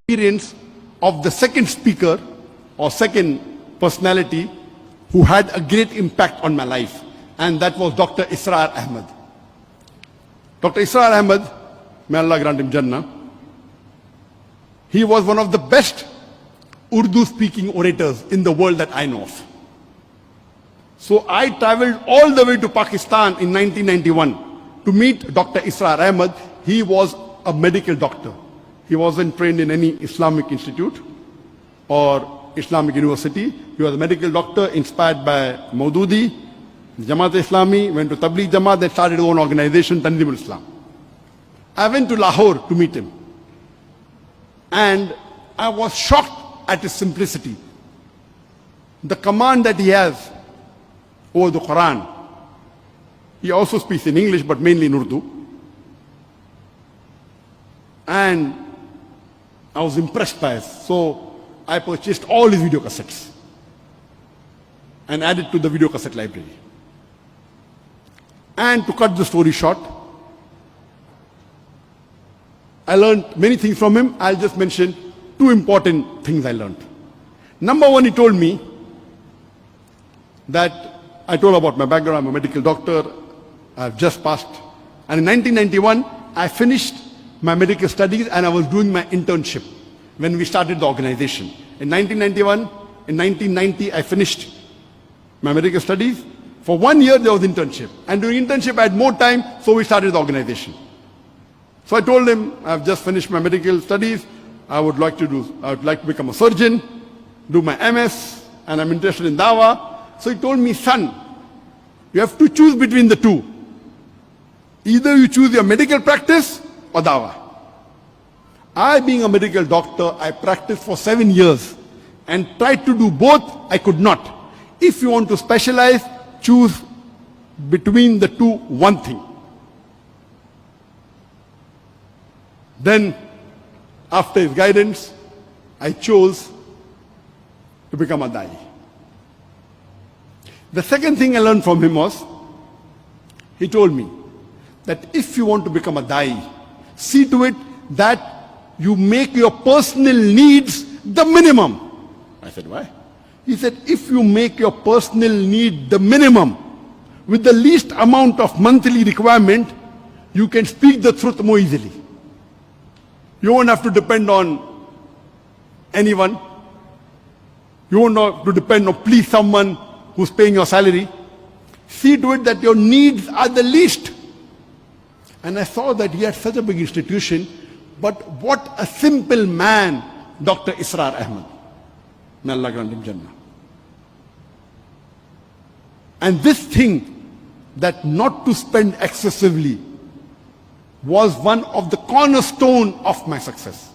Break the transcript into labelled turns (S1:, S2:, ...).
S1: experience of the second speaker or second personality who had a great impact on my life, and that was Dr. Israr Ahmad. Dr. Israr Ahmad, may Allah grant him Jannah, he was one of the best Urdu-speaking orators in the world that I know of. So I traveled all the way to Pakistan in 1991 to meet Dr. Israr Ahmad. He was a medical doctor. He wasn't trained in any Islamic institute or Islamic university. He was a medical doctor inspired by Maududi, Jamaat Islami, went to Tabligh Jamaat, then started his own organization, Tanzimul Islam. I went to Lahore to meet him. And I was shocked at his simplicity. The command that he has over the Quran. He also speaks in English, but mainly in Urdu. And I was impressed by it. So I purchased all his video cassettes and added to the video cassette library. And to cut the story short, I learned many things from him. I'll just mention two important things I learned. Number one, he told me that I told about my background. I'm a medical doctor. I've just passed. And in 1991, I finished my medical studies and I was doing my internship when we started the organization. In 1991, in 1990, I finished my medical studies. For 1 year, there was internship. And during internship, I had more time, so we started the organization. So I told him, I've just finished my medical studies. I would like to become a surgeon, do my MS, and I'm interested in Dawah. So he told me, son, you have to choose between the two. Either you choose your medical practice or Dawah. I, being a medical doctor, I practiced for 7 years and tried to do both. I could not. If you want to specialize, choose between the two one thing. Then, after his guidance, I chose to become a Da'i. The second thing I learned from him was, he told me that if you want to become a Da'i, see to it that you make your personal needs the minimum. I said, why? He said, if you make your personal need the minimum, with the least amount of monthly requirement, you can speak the truth more easily. You won't have to depend on anyone. You won't have to depend on please someone who's paying your salary. See to it that your needs are the least. And I saw that he had such a big institution, but what a simple man, Dr. Israr Ahmad. May Allah grant him Jannah. And this thing, that not to spend excessively, was one of the cornerstone of my success.